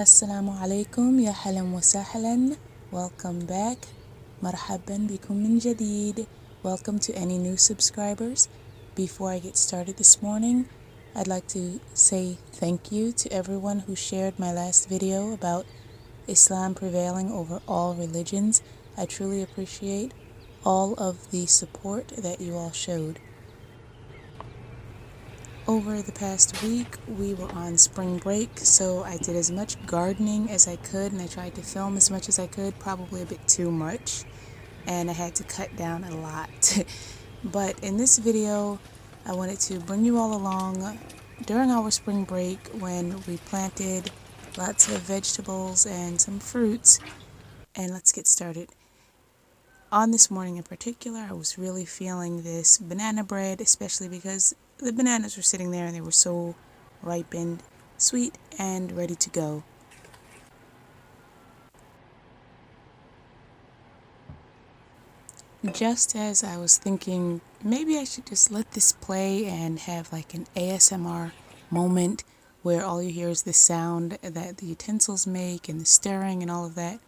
السلام عليكم يا حلا وسهلا. Welcome back. مرحبا بكم من جديد. Welcome to any new subscribers. Before I get started this morning, I'd like to say thank you to everyone who shared my last video about Islam prevailing over all religions. I truly appreciate all of the support that you all showed. Over the past week, we were on spring break, so I did as much gardening as I could, and I tried to film as much as I could, probably a bit too much, and I had to cut down a lot. But in this video, I wanted to bring you all along during our spring break when we planted lots of vegetables and some fruits, and let's get started. On this morning in particular, I was really feeling this banana bread, especially because the bananas were sitting there and they were so ripened, sweet, and ready to go. Just as I was thinking, maybe I should just let this play and have like an ASMR moment where all you hear is the sound that the utensils make and the stirring and all of that.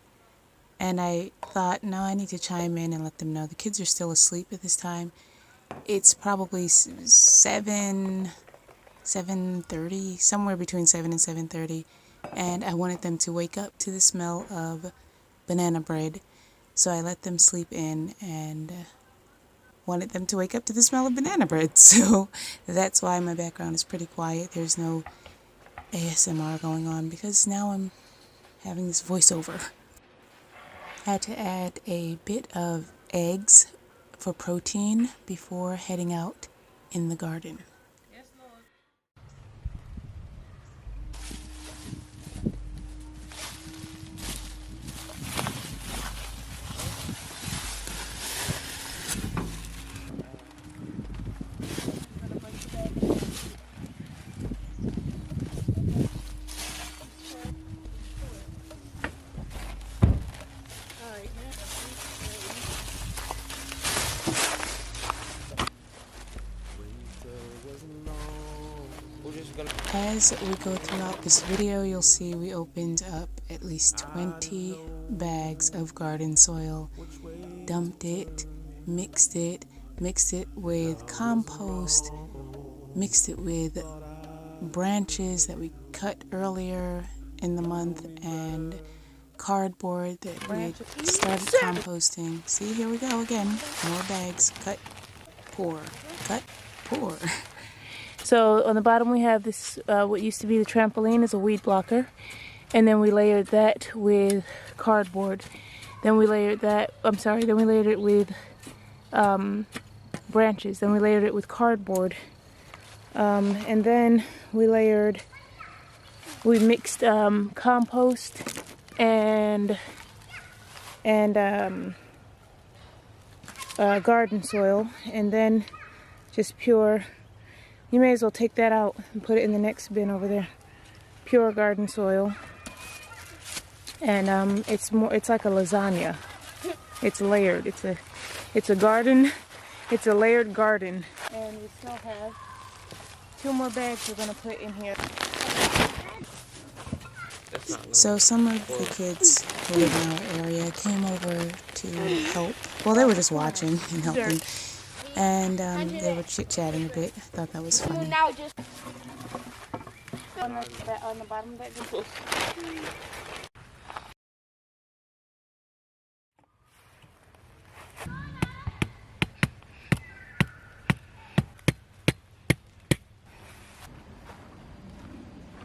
And I thought, no, I need to chime in and let them know the kids are still asleep at this time. It's probably 7:30, somewhere between 7 and 7:30, and I wanted them to wake up to the smell of banana bread, so I let them sleep in and wanted them to wake up to the smell of banana bread. So that's why my background is pretty quiet. There's no ASMR going on because now I'm having this voiceover. I had to add a bit of eggs for protein before heading out in the garden. Yes, Lord. As we go throughout this video, you'll see we opened up at least 20 bags of garden soil, dumped it, mixed it with compost, mixed it with branches that we cut earlier in the month, and cardboard that we had started composting. See, here we go again. More bags. Cut, pour. Cut, pour. So on the bottom we have this, what used to be the trampoline is a weed blocker. And then we layered that with cardboard. Then we layered that, then we layered it with branches. Then we layered it with cardboard. And then we mixed compost and garden soil. And then just pure, you may as well take that out and put it in the next bin over there. Pure garden soil. And it's like a lasagna. It's layered. It's a garden. It's a layered garden. And we still have 2 more bags we're gonna put in here. So some of the kids who live in our area came over to help. Well, they were just watching and helping. And they were chit-chatting a bit. I thought that was funny. On the bottom of that,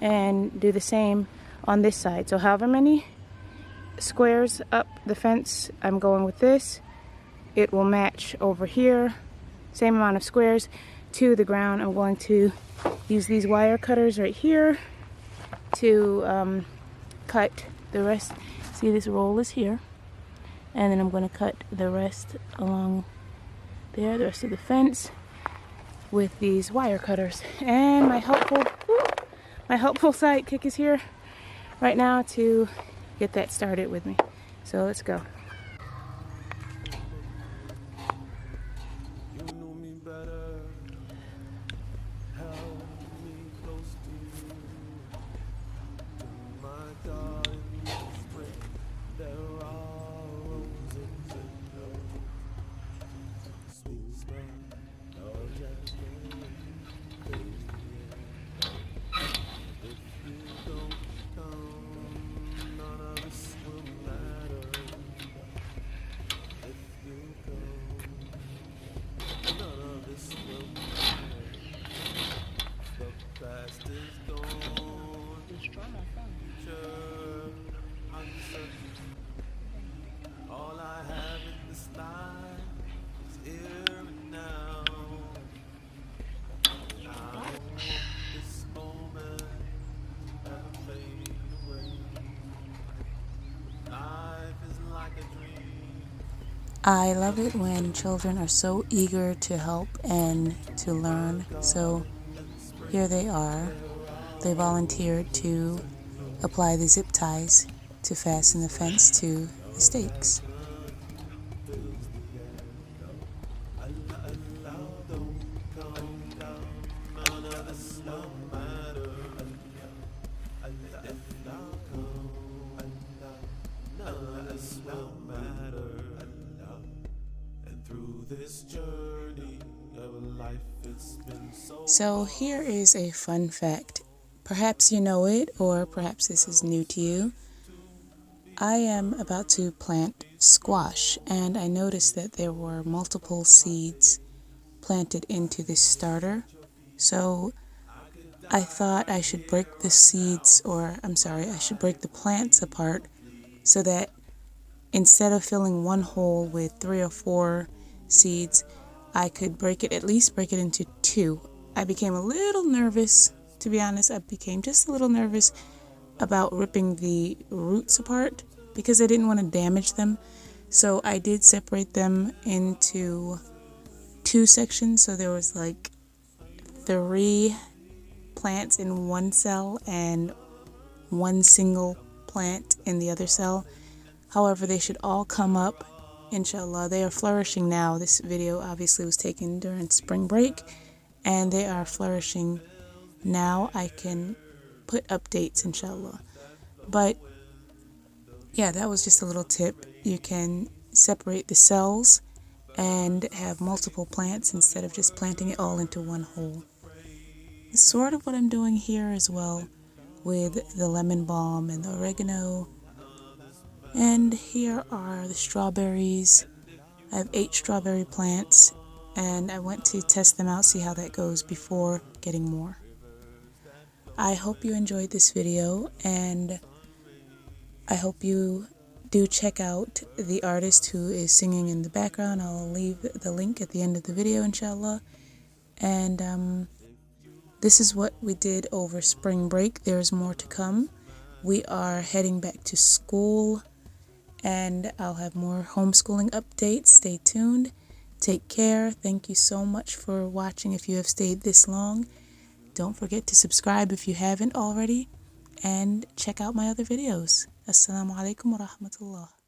and do the same on this side. So however many squares up the fence I'm going with this, it will match over here. Same amount of squares to the ground. I'm going to use these wire cutters right here to cut the rest. See, this roll is here, and then I'm going to cut the rest along there, the rest of the fence, with these wire cutters. And my helpful sidekick is here right now to get that started with me. So let's go. All I have in this life is here and now. I don't want this moment ever fade away. Life is like a dream. I love it when children are so eager to help and to learn. So here they are. They volunteered to apply the zip ties to fasten the fence to the stakes. So here is a fun fact. Perhaps you know it, or perhaps this is new to you. I am about to plant squash, and I noticed that there were multiple seeds planted into this starter. So I thought I should break the seeds, I should break the plants apart so that instead of filling one hole with 3 or 4 seeds, I could at least break it into 2. I became a little nervous, to be honest. I became just a little nervous about ripping the roots apart because I didn't want to damage them. So I did separate them into 2 sections. So there was like 3 plants in one cell and 1 single plant in the other cell. However, they should all come up, inshallah. They are flourishing now. This video obviously was taken during spring break, and they are flourishing now. I can put updates, inshallah. But yeah, that was just a little tip. You can separate the cells and have multiple plants instead of just planting it all into one hole. It's sort of what I'm doing here as well with the lemon balm and the oregano. And here are the strawberries. I have 8 strawberry plants, and I went to test them out, see how that goes before getting more. I hope you enjoyed this video, and I hope you do check out the artist who is singing in the background. I'll leave the link at the end of the video, inshallah. And this is what we did over spring break. There's more to come. We are heading back to school, and I'll have more homeschooling updates. Stay tuned. Take care. Thank you so much for watching if you have stayed this long. Don't forget to subscribe if you haven't already, and check out my other videos. Assalamu alaikum wa rahmatullah.